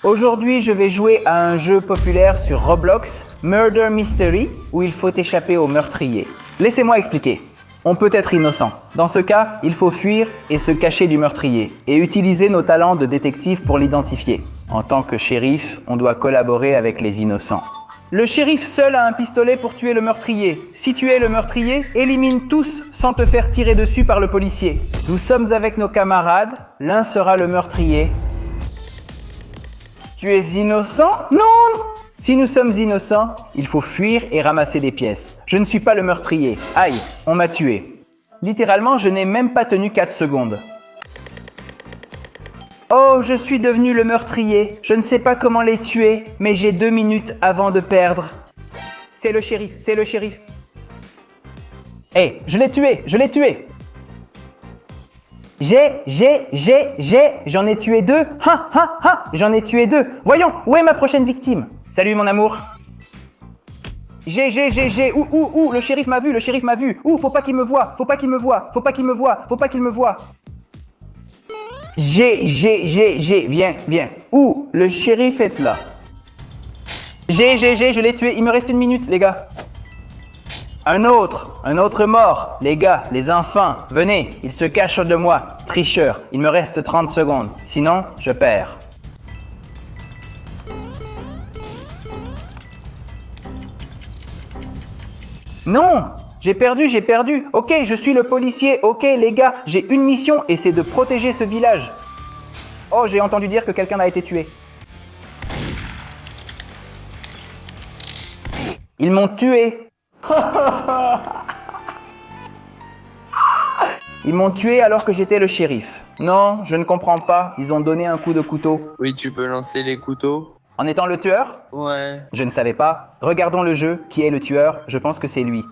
Aujourd'hui, je vais jouer à un jeu populaire sur Roblox, Murder Mystery, où il faut échapper au meurtrier. Laissez-moi expliquer. On peut être innocent. Dans ce cas, il faut fuir et se cacher du meurtrier, et utiliser nos talents de détective pour l'identifier. En tant que shérif, on doit collaborer avec les innocents. Le shérif seul a un pistolet pour tuer le meurtrier. Si tu es le meurtrier, élimine tous sans te faire tirer dessus par le policier. Nous sommes avec nos camarades, l'un sera le meurtrier. Tu es innocent? Non! Si nous sommes innocents, il faut fuir et ramasser des pièces. Je ne suis pas le meurtrier. Aïe, on m'a tué. Littéralement, je n'ai même pas tenu 4 secondes. Oh, je suis devenu le meurtrier. Je ne sais pas comment les tuer, mais j'ai 2 minutes avant de perdre. C'est le shérif, c'est le shérif. Hé, je l'ai tué, je l'ai tué. J'en ai tué 2. J'en ai tué 2. Voyons, où est ma prochaine victime? Salut mon amour. Ouh, le shérif m'a vu, le shérif m'a vu. Ouh, faut pas qu'il me voie, faut pas qu'il me voie, faut pas qu'il me voie, faut pas qu'il me voie. Viens. Ouh, le shérif est là. Je l'ai tué, il me reste 1 minute, les gars. Un autre mort. Les gars, les enfants, venez, il se cache de moi. Tricheur, il me reste 30 secondes. Sinon, je perds. Non, j'ai perdu. Ok, je suis le policier. Ok, les gars, j'ai une mission et c'est de protéger ce village. Oh, j'ai entendu dire que quelqu'un a été tué. Ils m'ont tué. Ils m'ont tué alors que j'étais le shérif. Non, je ne comprends pas. Ils ont donné un coup de couteau. Oui, tu peux lancer les couteaux. En étant le tueur? Ouais. Je ne savais pas. Regardons le jeu. Qui est le tueur? Je pense que c'est lui.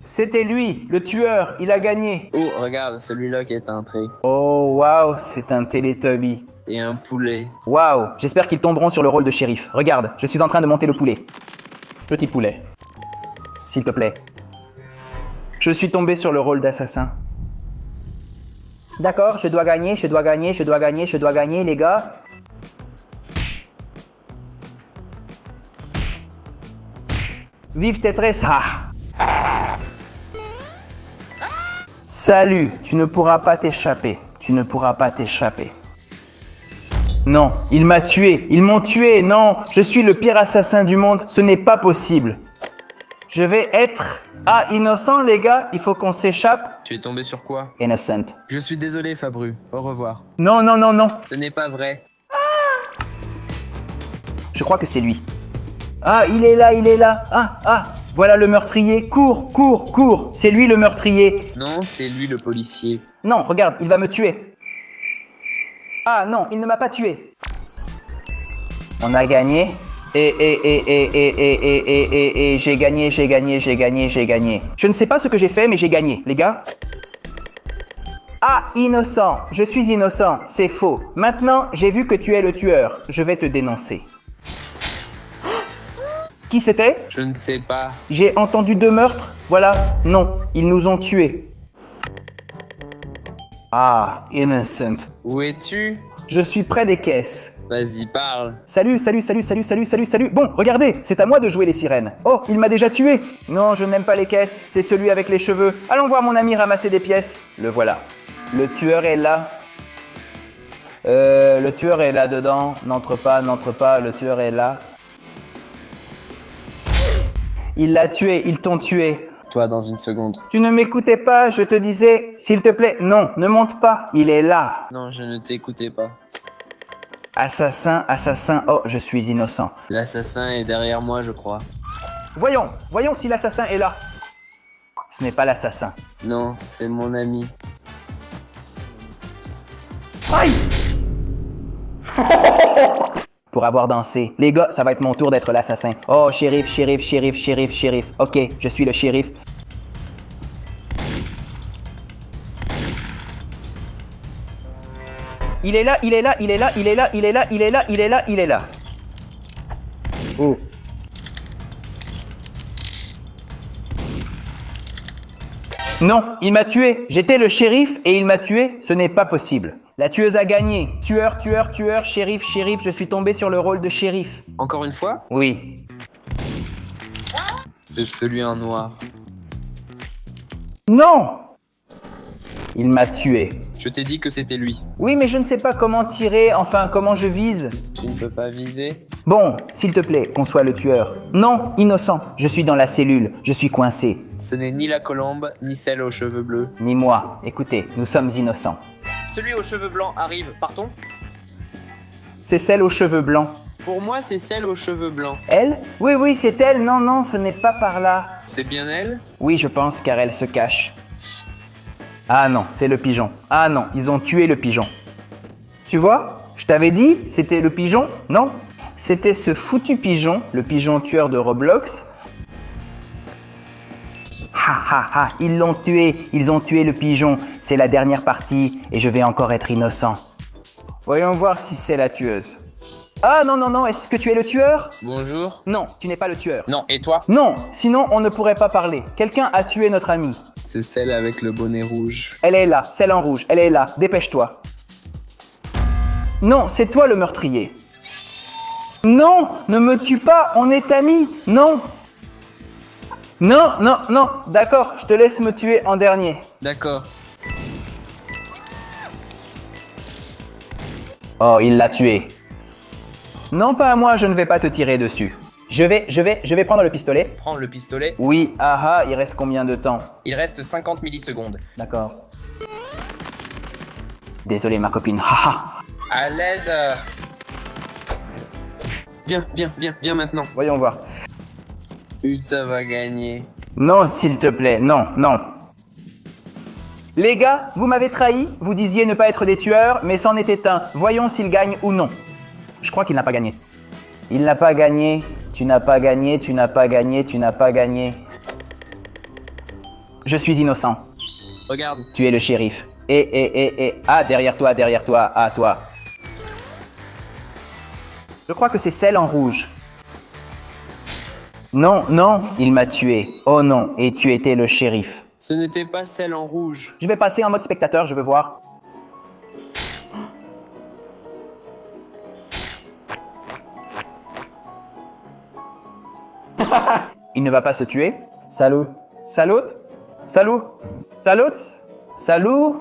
C'était lui, le tueur. Il a gagné. Oh, regarde, celui-là qui est entré. Oh, waouh, c'est un Teletubby. Et un poulet. Waouh, j'espère qu'ils tomberont sur le rôle de shérif. Regarde, je suis en train de monter le poulet. Petit poulet. S'il te plaît. Je suis tombé sur le rôle d'assassin. D'accord, je dois gagner, les gars. Vive Tetris. Salut, tu ne pourras pas t'échapper. Non, il m'a tué, ils m'ont tué, non, je suis le pire assassin du monde, ce n'est pas possible. Je vais être... Ah, innocent les gars, il faut qu'on s'échappe. Tu es tombé sur quoi? Innocent. Je suis désolé, Fabru. Au revoir. Non. Ce n'est pas vrai. Je crois que c'est lui. Ah, il est là. Ah, voilà le meurtrier. Cours. C'est lui le meurtrier. Non, c'est lui le policier. Non, regarde, il va me tuer. Ah non, il ne m'a pas tué. On a gagné. Et j'ai gagné. Je ne sais pas ce que j'ai fait, mais j'ai gagné, les gars. Ah, innocent. Je suis innocent. C'est faux. Maintenant, j'ai vu que tu es le tueur. Je vais te dénoncer. Qui c'était? Je ne sais pas. J'ai entendu 2 meurtres. Voilà. Non, ils nous ont tués. Ah, innocent. Où es-tu? Je suis près des caisses. Vas-y, parle. Salut. Bon, regardez, c'est à moi de jouer les sirènes. Oh, il m'a déjà tué. Non, je n'aime pas les caisses, c'est celui avec les cheveux. Allons voir mon ami ramasser des pièces. Le voilà. Le tueur est là. Le tueur est là-dedans. N'entre pas, le tueur est là. Il l'a tué, ils t'ont tué. Toi, dans 1 seconde. Tu ne m'écoutais pas, je te disais, s'il te plaît, non, ne monte pas. Il est là. Non, je ne t'écoutais pas. Assassin, oh, je suis innocent. L'assassin est derrière moi, je crois. Voyons si l'assassin est là. Ce n'est pas l'assassin. Non, c'est mon ami. Aïe! Pour avoir dansé. Les gars, ça va être mon tour d'être l'assassin. Oh, shérif. Ok, je suis le shérif. Il est là. Oh. Non, il m'a tué. J'étais le shérif et il m'a tué. Ce n'est pas possible. La tueuse a gagné. Tueur, tueur, tueur, shérif, shérif, je suis tombé sur le rôle de shérif. Encore une fois? Oui. C'est celui en noir. Non! Il m'a tué. Je t'ai dit que c'était lui. Oui, mais je ne sais pas comment tirer, enfin comment je vise. Tu ne peux pas viser? Bon, s'il te plaît, qu'on soit le tueur. Non, innocent. Je suis dans la cellule, je suis coincé. Ce n'est ni la colombe, ni celle aux cheveux bleus. Ni moi. Écoutez, nous sommes innocents. Celui aux cheveux blancs arrive, partons? C'est celle aux cheveux blancs. Pour moi, c'est celle aux cheveux blancs. Elle? Oui, oui, c'est elle. Non, non, ce n'est pas par là. C'est bien elle? Oui, je pense, car elle se cache. Ah non, c'est le pigeon. Ah non, ils ont tué le pigeon. Tu vois? Je t'avais dit, c'était le pigeon? Non? C'était ce foutu pigeon, le pigeon tueur de Roblox. Ha ha ha, ils l'ont tué, ils ont tué le pigeon. C'est la dernière partie et je vais encore être innocent. Voyons voir si c'est la tueuse. Ah non, non, non, est-ce que tu es le tueur? Bonjour. Non, tu n'es pas le tueur. Non, et toi? Non, sinon on ne pourrait pas parler. Quelqu'un a tué notre ami. C'est celle avec le bonnet rouge. Elle est là, celle en rouge, elle est là, dépêche-toi. Non, c'est toi le meurtrier. Non, ne me tue pas, on est amis, non. Non, non, non, d'accord, je te laisse me tuer en dernier. D'accord. Oh, il l'a tué. Non, pas à moi, je ne vais pas te tirer dessus. Je vais prendre le pistolet. Prends le pistolet. Oui, ah, il reste combien de temps? Il reste 50 millisecondes. D'accord. Désolé ma copine, haha. À l'aide. Viens maintenant. Voyons voir. Uta va gagner. Non, s'il te plaît, non, non. Les gars, vous m'avez trahi, vous disiez ne pas être des tueurs, mais c'en était un. Voyons s'il gagne ou non. Je crois qu'il n'a pas gagné. Il n'a pas gagné, tu n'as pas gagné, tu n'as pas gagné, tu n'as pas gagné. Je suis innocent. Regarde. Tu es le shérif. Ah, derrière toi, ah, toi. Je crois que c'est celle en rouge. Non, non, il m'a tué. Oh non, et tu étais le shérif. Ce n'était pas celle en rouge. Je vais passer en mode spectateur, je veux voir. Il ne va pas se tuer. Salut. Salut. Salut. Salut. Salut.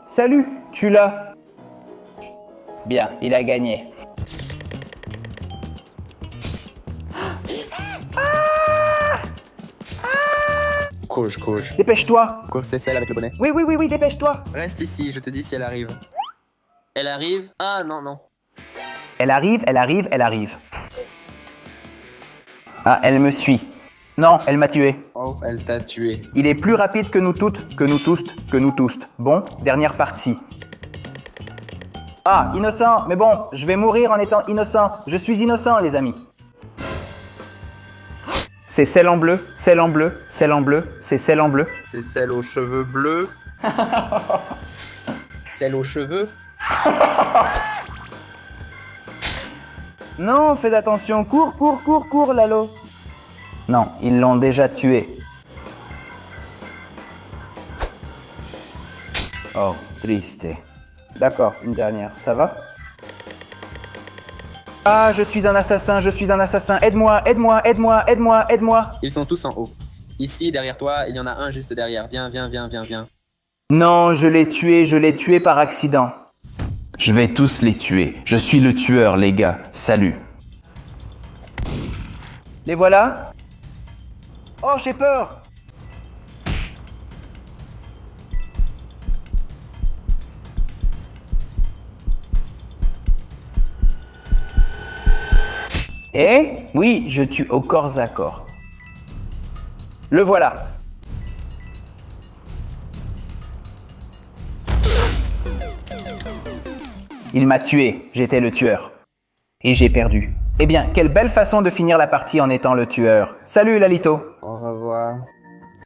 Salut. Tu l'as. Bien, il a gagné. Couche. Dépêche-toi. Couche, c'est celle avec le bonnet. Oui, oui, oui, oui, dépêche-toi. Reste ici, je te dis si elle arrive. Elle arrive? Ah non, non. Elle arrive, elle arrive, elle arrive. Ah, elle me suit. Non, elle m'a tué. Oh, elle t'a tué. Il est plus rapide que nous toutes, que nous tous, que nous tous. Bon, dernière partie. Ah, innocent, mais bon, je vais mourir en étant innocent. Je suis innocent, les amis. C'est celle en bleu, celle en bleu, celle en bleu, c'est celle en bleu. C'est celle aux cheveux bleus. Celle aux cheveux. Non, fais attention, cours, cours, cours, cours, Lalo. Non, ils l'ont déjà tué. Oh, triste. D'accord, une dernière, ça va? Ah, je suis un assassin, aide-moi, aide-moi, aide-moi, aide-moi, aide-moi. Ils sont tous en haut. Ici, derrière toi, il y en a un juste derrière. Viens. Non, je l'ai tué par accident. Je vais tous les tuer. Je suis le tueur, les gars. Salut. Les voilà? Oh, j'ai peur. Et oui, je tue au corps à corps. Le voilà. Il m'a tué, j'étais le tueur. Et j'ai perdu. Eh bien, quelle belle façon de finir la partie en étant le tueur. Salut Lalito. Au revoir.